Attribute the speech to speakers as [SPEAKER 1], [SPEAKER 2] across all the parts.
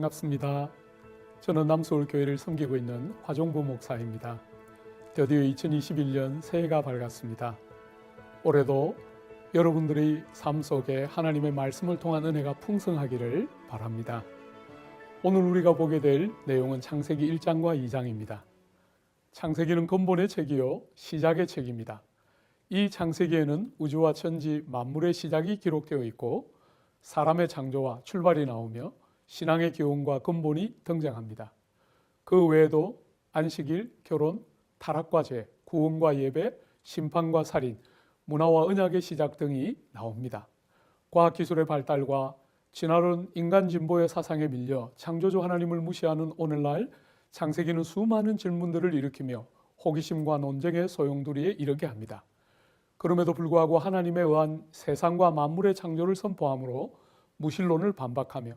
[SPEAKER 1] 반갑습니다. 저는 남서울교회를 섬기고 있는 화종부 목사입니다. 드디어 2021년 새해가 밝았습니다. 올해도 여러분들의 삶 속에 하나님의 말씀을 통한 은혜가 풍성하기를 바랍니다. 오늘 우리가 보게 될 내용은 창세기 1장과 2장입니다. 창세기는 근본의 책이요 시작의 책입니다. 이 창세기에는 우주와 천지 만물의 시작이 기록되어 있고 사람의 창조와 출발이 나오며 신앙의 기원과 근본이 등장합니다. 그 외에도 안식일, 결혼, 타락과 죄, 구원과 예배, 심판과 살인, 문화와 언약의 시작 등이 나옵니다. 과학기술의 발달과 진화론 인간 진보의 사상에 밀려 창조주 하나님을 무시하는 오늘날 창세기는 수많은 질문들을 일으키며 호기심과 논쟁의 소용돌이에 이르게 합니다. 그럼에도 불구하고 하나님에 의한 세상과 만물의 창조를 선포하므로 무신론을 반박하며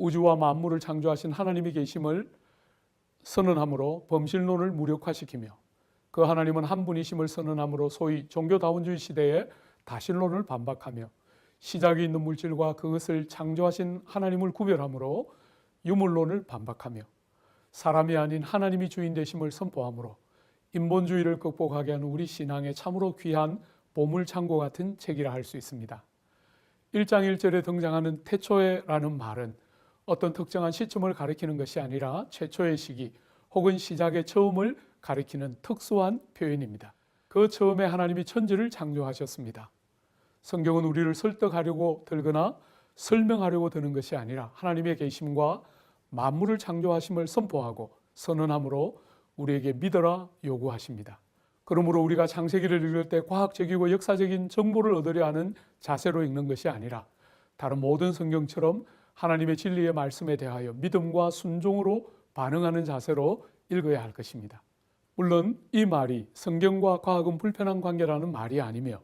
[SPEAKER 1] 우주와 만물을 창조하신 하나님이 계심을 선언하므로 범신론을 무력화시키며 그 하나님은 한 분이심을 선언하므로 소위 종교다원주의 시대에 다신론을 반박하며 시작이 있는 물질과 그것을 창조하신 하나님을 구별하므로 유물론을 반박하며 사람이 아닌 하나님이 주인 되심을 선포하므로 인본주의를 극복하게 하는 우리 신앙의 참으로 귀한 보물창고 같은 책이라 할 수 있습니다. 1장 1절에 등장하는 태초에라는 말은 어떤 특정한 시점을 가리키는 것이 아니라 최초의 시기 혹은 시작의 처음을 가리키는 특수한 표현입니다. 그 처음에 하나님이 천지를 창조하셨습니다. 성경은 우리를 설득하려고 들거나 설명하려고 드는 것이 아니라 하나님의 계심과 만물을 창조하심을 선포하고 선언함으로 우리에게 믿어라 요구하십니다. 그러므로 우리가 창세기를 읽을 때 과학적이고 역사적인 정보를 얻으려 하는 자세로 읽는 것이 아니라 다른 모든 성경처럼 하나님의 진리의 말씀에 대하여 믿음과 순종으로 반응하는 자세로 읽어야 할 것입니다. 물론 이 말이 성경과 과학은 불편한 관계라는 말이 아니며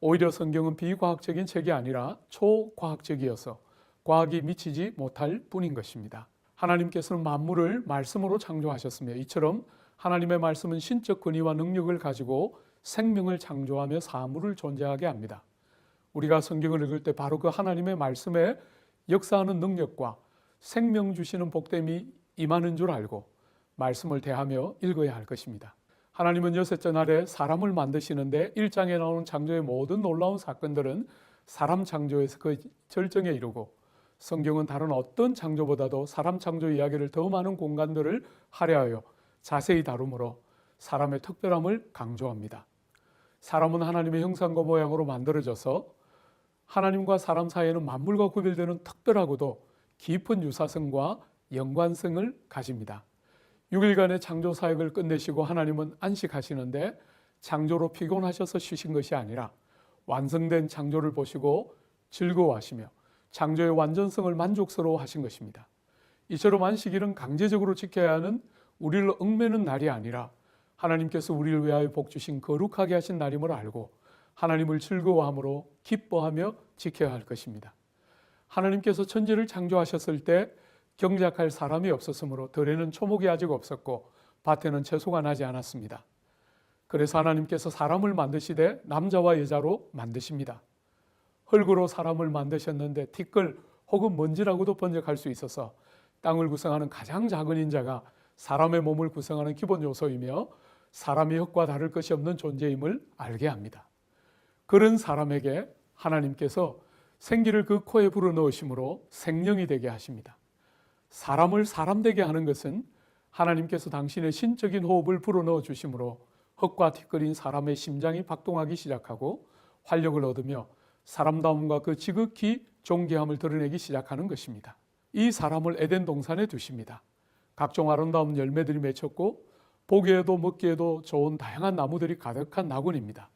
[SPEAKER 1] 오히려 성경은 비과학적인 책이 아니라 초과학적이어서 과학이 미치지 못할 뿐인 것입니다. 하나님께서는 만물을 말씀으로 창조하셨으며 이처럼 하나님의 말씀은 신적 권위와 능력을 가지고 생명을 창조하며 사물을 존재하게 합니다. 우리가 성경을 읽을 때 바로 그 하나님의 말씀에 역사하는 능력과 생명 주시는 복됨이 임하는 줄 알고 말씀을 대하며 읽어야 할 것입니다. 하나님은 여섯째 날에 사람을 만드시는데 1장에 나오는 창조의 모든 놀라운 사건들은 사람 창조에서 그 절정에 이르고 성경은 다른 어떤 창조보다도 사람 창조 이야기를 더 많은 공간들을 할애하여 자세히 다루므로 사람의 특별함을 강조합니다. 사람은 하나님의 형상과 모양으로 만들어져서 하나님과 사람 사이에는 만물과 구별되는 특별하고도 깊은 유사성과 연관성을 가집니다. 6일간의 창조 사역을 끝내시고 하나님은 안식하시는데 창조로 피곤하셔서 쉬신 것이 아니라 완성된 창조를 보시고 즐거워하시며 창조의 완전성을 만족스러워 하신 것입니다. 이처럼 안식일은 강제적으로 지켜야 하는 우리를 얽매는 날이 아니라 하나님께서 우리를 위하여 복 주신 거룩하게 하신 날임을 알고 하나님을 즐거워함으로 기뻐하며 지켜야 할 것입니다. 하나님께서 천지를 창조하셨을 때 경작할 사람이 없었으므로 들에는 초목이 아직 없었고 밭에는 채소가 나지 않았습니다. 그래서 하나님께서 사람을 만드시되 남자와 여자로 만드십니다. 흙으로 사람을 만드셨는데 티끌 혹은 먼지라고도 번역할 수 있어서 땅을 구성하는 가장 작은 인자가 사람의 몸을 구성하는 기본 요소이며 사람이 흙과 다를 것이 없는 존재임을 알게 합니다. 그런 사람에게 하나님께서 생기를 그 코에 불어넣으심으로 생명이 되게 하십니다. 사람을 사람 되게 하는 것은 하나님께서 당신의 신적인 호흡을 불어넣어 주심으로 흙과 티끌인 사람의 심장이 박동하기 시작하고 활력을 얻으며 사람다움과 그 지극히 존귀함을 드러내기 시작하는 것입니다. 이 사람을 에덴 동산에 두십니다. 각종 아름다운 열매들이 맺혔고 보기에도 먹기에도 좋은 다양한 나무들이 가득한 낙원입니다.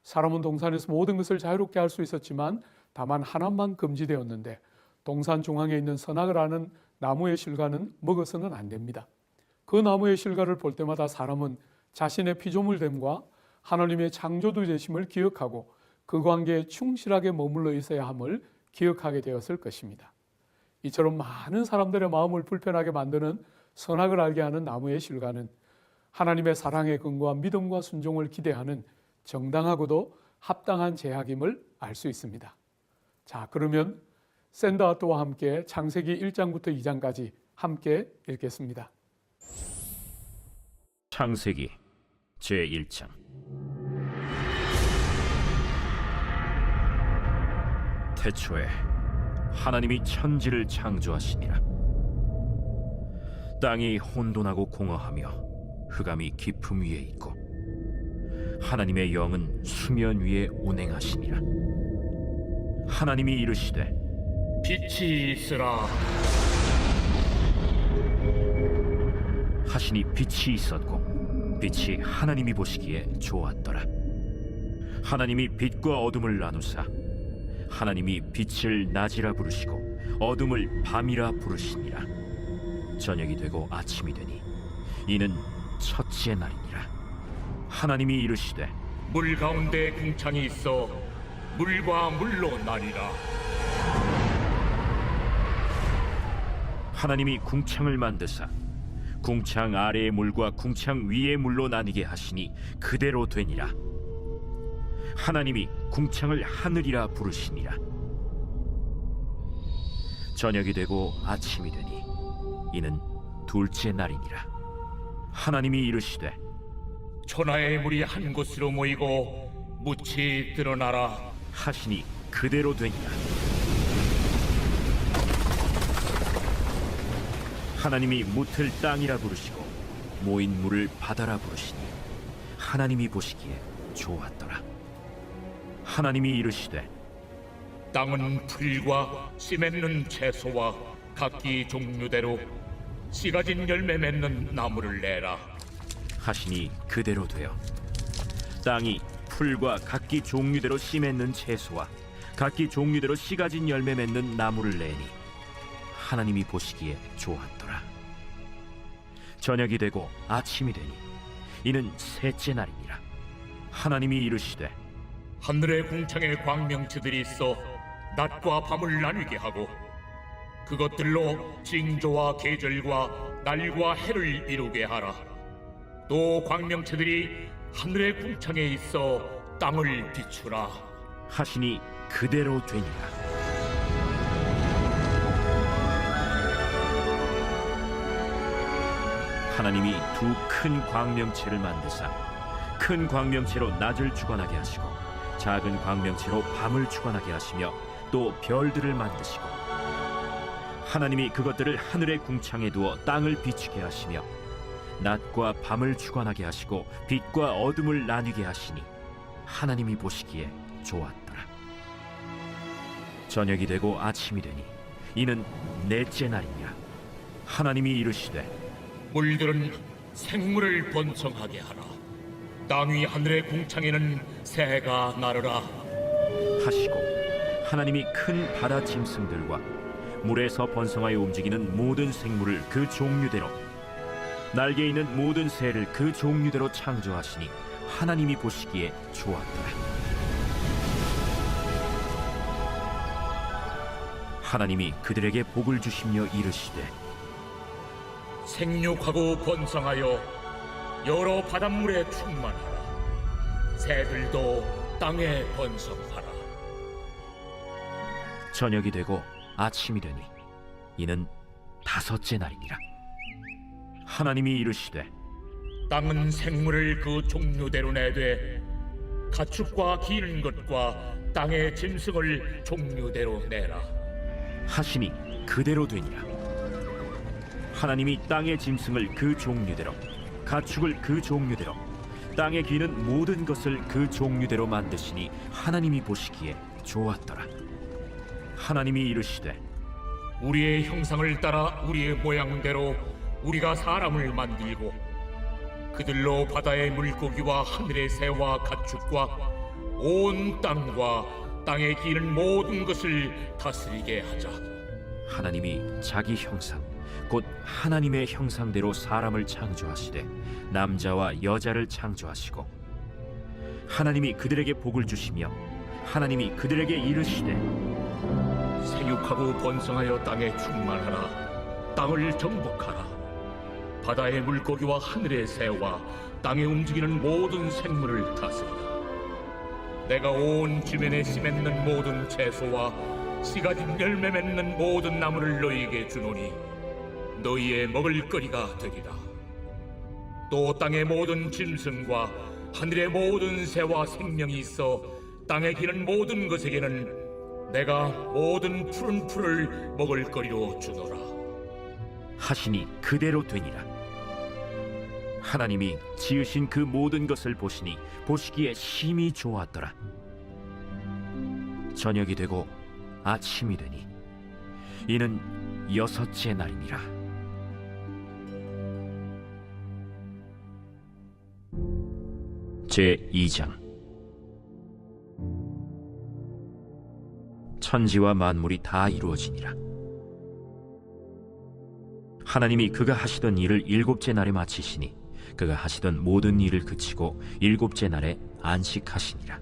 [SPEAKER 1] 사람은 동산에서 모든 것을 자유롭게 할 수 있었지만 다만 하나만 금지되었는데 동산 중앙에 있는 선악을 아는 나무의 실과는 먹어서는 안 됩니다. 그 나무의 실과를 볼 때마다 사람은 자신의 피조물됨과 하나님의 창조주 되심을 기억하고 그 관계에 충실하게 머물러 있어야 함을 기억하게 되었을 것입니다. 이처럼 많은 사람들의 마음을 불편하게 만드는 선악을 알게 하는 나무의 실과는 하나님의 사랑에 근거한 믿음과 순종을 기대하는 정당하고도 합당한 제약임을 알 수 있습니다. 자, 그러면 샌더하트와 함께 창세기 1장부터 2장까지 함께 읽겠습니다.
[SPEAKER 2] 창세기 제1장. 태초에 하나님이 천지를 창조하시니라. 땅이 혼돈하고 공허하며 흑암이 깊음 위에 있고 하나님의 영은 수면 위에 운행하시니라. 하나님이 이르시되
[SPEAKER 3] 빛이 있으라
[SPEAKER 2] 하시니 빛이 있었고 빛이 하나님이 보시기에 좋았더라. 하나님이 빛과 어둠을 나누사 하나님이 빛을 낮이라 부르시고 어둠을 밤이라 부르시니라. 저녁이 되고 아침이 되니 이는 첫째 날이니라. 하나님이 이르시되
[SPEAKER 3] 물 가운데 궁창이 있어 물과 물로 나뉘라.
[SPEAKER 2] 하나님이 궁창을 만드사 궁창 아래의 물과 궁창 위의 물로 나뉘게 하시니 그대로 되니라. 하나님이 궁창을 하늘이라 부르시니라. 저녁이 되고 아침이 되니 이는 둘째 날이니라. 하나님이 이르시되
[SPEAKER 3] 천하의 물이 한 곳으로 모이고 묻이 드러나라
[SPEAKER 2] 하시니 그대로 되니라. 하나님이 묻을 땅이라 부르시고 모인 물을 바다라 부르시니 하나님이 보시기에 좋았더라. 하나님이 이르시되
[SPEAKER 3] 땅은 풀과 씨 맺는 채소와 각기 종류대로 씨 가진 열매 맺는 나무를 내라.
[SPEAKER 2] 하시니 그대로 되어 땅이 풀과 각기 종류대로 씨 맺는 채소와 각기 종류대로 씨 가진 열매 맺는 나무를 내니 하나님이 보시기에 좋았더라. 저녁이 되고 아침이 되니 이는 셋째 날이니라. 하나님이 이르시되
[SPEAKER 3] 하늘의 궁창에 광명체들이 있어 낮과 밤을 나뉘게 하고 그것들로 징조와 계절과 날과 해를 이루게 하라. 또 광명체들이 하늘의 궁창에 있어 땅을 비추라.
[SPEAKER 2] 하시니 그대로 되니라. 하나님이 두 큰 광명체를 만드사 큰 광명체로 낮을 주관하게 하시고 작은 광명체로 밤을 주관하게 하시며 또 별들을 만드시고 하나님이 그것들을 하늘의 궁창에 두어 땅을 비추게 하시며 낮과 밤을 주관하게 하시고 빛과 어둠을 나뉘게 하시니 하나님이 보시기에 좋았더라. 저녁이 되고 아침이 되니 이는 넷째 날이니라. 하나님이 이르시되
[SPEAKER 3] 물들은 생물을 번성하게 하라. 땅 위 하늘의 궁창에는 새가 나르라.
[SPEAKER 2] 하시고 하나님이 큰 바다 짐승들과 물에서 번성하여 움직이는 모든 생물을 그 종류대로 날개 있는 모든 새를 그 종류대로 창조하시니 하나님이 보시기에 좋았더라. 하나님이 그들에게 복을 주시며 이르시되
[SPEAKER 3] 생육하고 번성하여 여러 바닷물에 충만하라. 새들도 땅에 번성하라.
[SPEAKER 2] 저녁이 되고 아침이 되니 이는 다섯째 날이니라. 하나님이 이르시되
[SPEAKER 3] 땅은 생물을 그 종류대로 내되 가축과 기는 것과 땅의 짐승을 종류대로 내라.
[SPEAKER 2] 하시니 그대로 되니라. 하나님이 땅의 짐승을 그 종류대로 가축을 그 종류대로 땅에 기는 모든 것을 그 종류대로 만드시니 하나님이 보시기에 좋았더라. 하나님이 이르시되
[SPEAKER 3] 우리의 형상을 따라 우리의 모양대로 우리가 사람을 만들고 그들로 바다의 물고기와 하늘의 새와 가축과 온 땅과 땅에 기는 모든 것을 다스리게 하자.
[SPEAKER 2] 하나님이 자기 형상 곧 하나님의 형상대로 사람을 창조하시되 남자와 여자를 창조하시고 하나님이 그들에게 복을 주시며 하나님이 그들에게 이르시되
[SPEAKER 3] 생육하고 번성하여 땅에 충만하라. 땅을 정복하라. 바다의 물고기와 하늘의 새와 땅에 움직이는 모든 생물을 다스리라. 내가 온 지면에 씨 맺는 모든 채소와 씨 가진 열매 맺는 모든 나무를 너희에게 주노니 너희의 먹을거리가 되리라. 또 땅의 모든 짐승과 하늘의 모든 새와 생명이 있어 땅에 기는 모든 것에게는 내가 모든 푸른 풀을 먹을거리로 주노라.
[SPEAKER 2] 하시니 그대로 되니라. 하나님이 지으신 그 모든 것을 보시니 보시기에 심히 좋았더라. 저녁이 되고 아침이 되니 이는 6째 날이니라. 제2장. 천지와 만물이 다 이루어지니라. 하나님이 그가 하시던 일을 7째 날에 마치시니 그가 하시던 모든 일을 그치고 7째 날에 안식하시니라.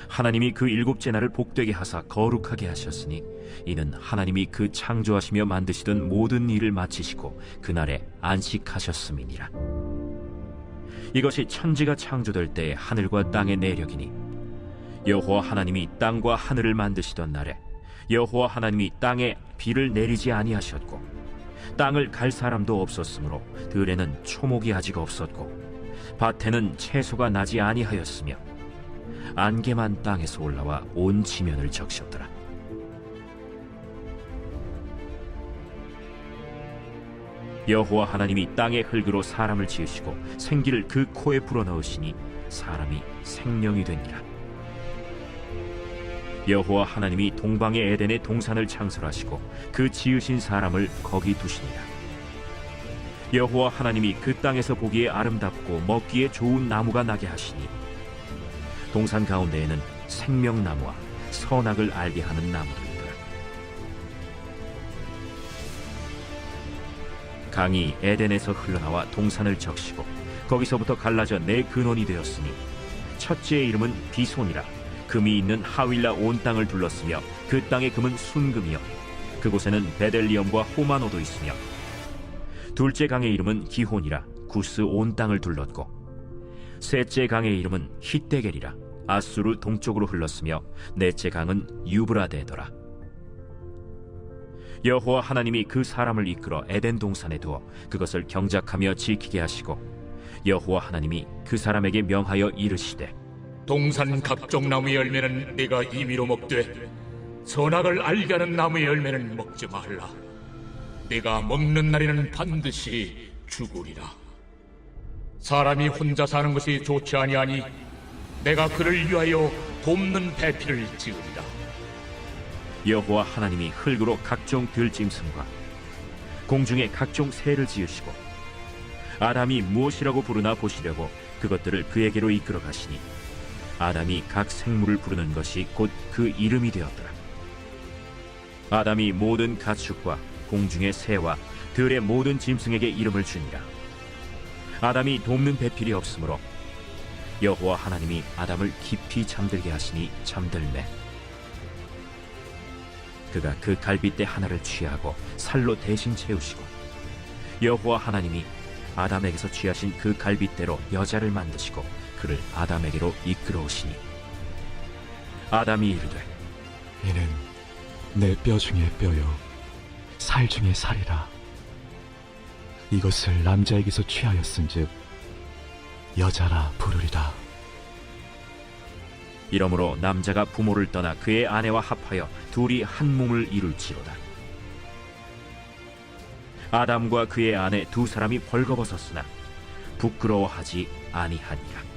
[SPEAKER 2] 하나님이 그 7째 날을 복되게 하사 거룩하게 하셨으니 이는 하나님이 그 창조하시며 만드시던 모든 일을 마치시고 그날에 안식하셨음이니라. 이것이 천지가 창조될 때의 하늘과 땅의 내력이니 여호와 하나님이 땅과 하늘을 만드시던 날에 여호와 하나님이 땅에 비를 내리지 아니하셨고 땅을 갈 사람도 없었으므로 들에는 초목이 아직 없었고 밭에는 채소가 나지 아니하였으며 안개만 땅에서 올라와 온 지면을 적셨더라. 여호와 하나님이 땅의 흙으로 사람을 지으시고 생기를 그 코에 불어넣으시니 사람이 생명이 되니라. 여호와 하나님이 동방의 에덴의 동산을 창설하시고 그 지으신 사람을 거기 두시니라. 여호와 하나님이 그 땅에서 보기에 아름답고 먹기에 좋은 나무가 나게 하시니 동산 가운데에는 생명나무와 선악을 알게 하는 나무들이더라. 강이 에덴에서 흘러나와 동산을 적시고 거기서부터 갈라져 네 근원이 되었으니 첫째의 이름은 비손이라. 금이 있는 하윌라 온 땅을 둘렀으며 그 땅의 금은 순금이요 그곳에는 베델리엄과 호마노도 있으며 둘째 강의 이름은 기혼이라. 구스 온 땅을 둘렀고 셋째 강의 이름은 히데겔이라. 아수르 동쪽으로 흘렀으며 넷째 강은 유브라데더라. 여호와 하나님이 그 사람을 이끌어 에덴 동산에 두어 그것을 경작하며 지키게 하시고 여호와 하나님이 그 사람에게 명하여 이르시되
[SPEAKER 3] 동산 각종 나무의 열매는 네가 임의로 먹되 선악을 알게 하는 나무의 열매는 먹지 말라. 네가 먹는 날에는 반드시 죽으리라. 사람이 혼자 사는 것이 좋지 아니하니 내가 그를 위하여 돕는 배필을 지으리라.
[SPEAKER 2] 여호와 하나님이 흙으로 각종 들짐승과 공중에 각종 새를 지으시고 아담이 무엇이라고 부르나 보시려고 그것들을 그에게로 이끌어 가시니 아담이 각 생물을 부르는 것이 곧 그 이름이 되었더라. 아담이 모든 가축과 공중의 새와 들의 모든 짐승에게 이름을 주니라. 아담이 돕는 배필이 없으므로 여호와 하나님이 아담을 깊이 잠들게 하시니 잠들매 그가 그 갈빗대 하나를 취하고 살로 대신 채우시고 여호와 하나님이 아담에게서 취하신 그 갈빗대로 여자를 만드시고 그를 아담에게로 이끌어오시니 아담이 이르되
[SPEAKER 4] 이는 내 뼈 중에 뼈요 살 중에 살이라. 이것을 남자에게서 취하였은즉 여자라 부르리라.
[SPEAKER 2] 이러므로 남자가 부모를 떠나 그의 아내와 합하여 둘이 한 몸을 이룰지로다. 아담과 그의 아내 두 사람이 벌거벗었으나 부끄러워하지 아니하니라.